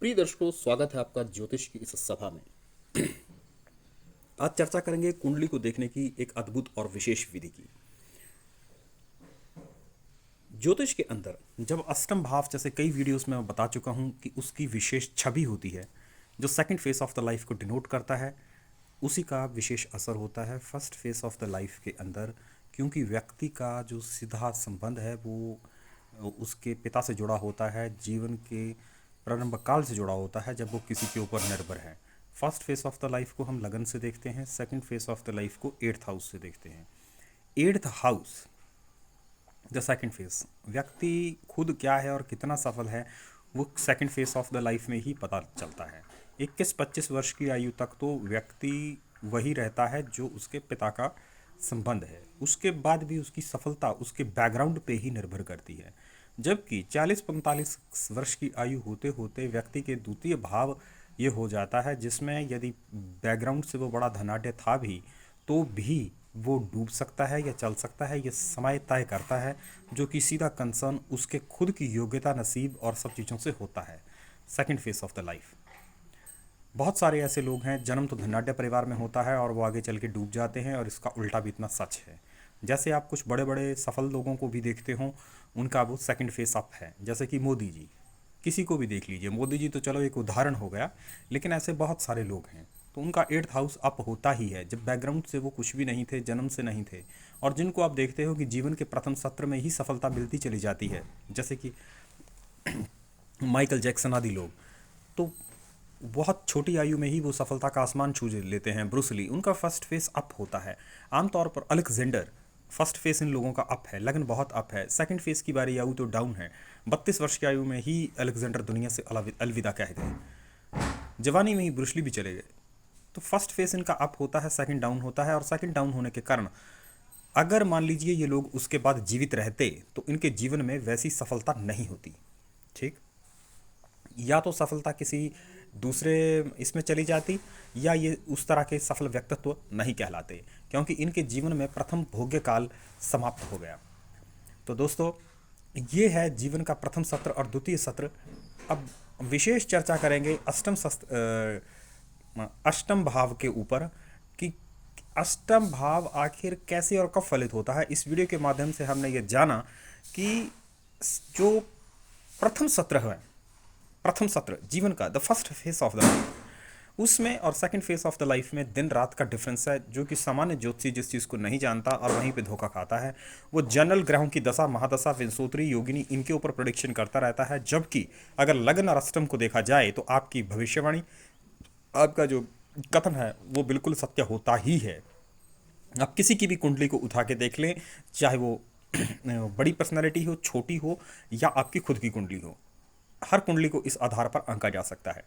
प्रिय दर्शकों, स्वागत है आपका ज्योतिष की इस सभा में। आज चर्चा करेंगे कुंडली को देखने की एक अद्भुत और विशेष विधि की। ज्योतिष के अंदर जब अष्टम भाव, जैसे कई वीडियोस में मैं बता चुका हूं कि उसकी विशेष छवि होती है जो second face of the life को डिनोट करता है, उसी का विशेष असर होता है first face of the life के अंदर। क्योंकि व्यक्ति का जो सीधा संबंध है वो उसके पिता से जुड़ा होता है, जीवन के प्रारंभ काल से जुड़ा होता है जब वो किसी के ऊपर निर्भर है। First face of the life को हम लगन से देखते हैं, second face of the life को एट्थ हाउस से देखते हैं। Eighth house, the second face, व्यक्ति खुद क्या है और कितना सफल है वो second face of the life में ही पता चलता है। 21-25 वर्ष की आयु तक तो व्यक्ति वही रहता है जो उसके पिता का संबंध है, उसके बाद भी उसकी सफलता उसके बैकग्राउंड पे ही निर्भर करती है। जबकि 40-45 वर्ष की आयु होते होते व्यक्ति के द्वितीय भाव ये हो जाता है, जिसमें यदि बैकग्राउंड से वो बड़ा धनाढ्य था भी तो भी वो डूब सकता है या चल सकता है, ये समय तय करता है, जो कि सीधा कंसर्न उसके खुद की योग्यता, नसीब और सब चीज़ों से होता है। Second face of the life, बहुत सारे ऐसे लोग हैं जन्म तो धनाढ्य परिवार में होता है और वो आगे चल के डूब जाते हैं, और इसका उल्टा भी इतना सच है। जैसे आप कुछ बड़े बड़े सफल लोगों को भी देखते हो, उनका वो सेकंड फेस अप है। जैसे कि मोदी जी, किसी को भी देख लीजिए, मोदी जी तो चलो एक उदाहरण हो गया, लेकिन ऐसे बहुत सारे लोग हैं तो उनका एट्थ हाउस अप होता ही है जब बैकग्राउंड से वो कुछ भी नहीं थे, जन्म से नहीं थे, और जिनको आप देखते हो कि जीवन के प्रथम सत्र में ही सफलता मिलती चली जाती है, जैसे कि माइकल जैक्सन आदि लोग, तो बहुत छोटी आयु में ही वो सफलता का आसमान छू लेते हैं। ब्रूस ली, उनका फर्स्ट फेस अप होता है। आमतौर पर अलेक्जेंडर, फर्स्ट फेस इन लोगों का अप है, लगन बहुत अप है। सेकंड फेस की बारी आयु तो डाउन है। 32 वर्ष की आयु में ही अलेक्जेंडर दुनिया से अलविदा कह गए, जवानी में ही ब्रूस ली भी चले गए। तो फर्स्ट फेस इनका अप होता है, सेकंड डाउन होता है, और सेकंड डाउन होने के कारण अगर मान लीजिए ये लोग उसके बाद जीवित रहते तो इनके जीवन में वैसी सफलता नहीं होती। ठीक, या तो सफलता किसी दूसरे इसमें चली जाती, या ये उस तरह के सफल व्यक्तित्व नहीं कहलाते, क्योंकि इनके जीवन में प्रथम भोग्य काल समाप्त हो गया। तो दोस्तों, ये है जीवन का प्रथम सत्र और द्वितीय सत्र। अब विशेष चर्चा करेंगे अष्टम भाव के ऊपर कि अष्टम भाव आखिर कैसे और कब फलित होता है। इस वीडियो के माध्यम से हमने ये जाना कि जो प्रथम सत्र है, प्रथम सत्र जीवन का, the first face of the life, उसमें और second face of the life में दिन रात का डिफरेंस है, जो कि सामान्य ज्योतिषी जिस चीज़ को नहीं जानता और वहीं पे धोखा खाता है, वो जनरल ग्रहों की दशा, महादशा, विंशोत्तरी, योगिनी, इनके ऊपर प्रोडिक्शन करता रहता है। जबकि अगर लग्न और अष्टम को देखा जाए तो आपकी भविष्यवाणी, आपका जो कथन है वो बिल्कुल सत्य होता ही है। आप किसी की भी कुंडली को उठा के देख लें, चाहे वो बड़ी पर्सनैलिटी हो, छोटी हो, या आपकी खुद की कुंडली हो, हर कुंडली को इस आधार पर आंका जा सकता है।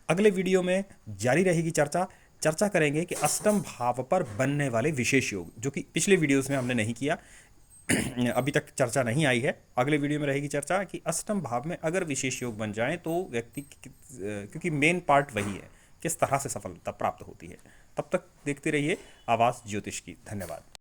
अगले वीडियो में जारी रहेगी चर्चा। चर्चा करेंगे कि अष्टम भाव पर बनने वाले विशेष योग, जो कि पिछले वीडियोस में हमने नहीं किया, अभी तक चर्चा नहीं आई है। अगले वीडियो में रहेगी चर्चा कि अष्टम भाव में अगर विशेष योग बन जाए तो व्यक्ति, क्योंकि मेन पार्ट वही है, किस तरह से सफलता प्राप्त होती है। तब तक देखते रहिए आवाज़ ज्योतिष की। धन्यवाद।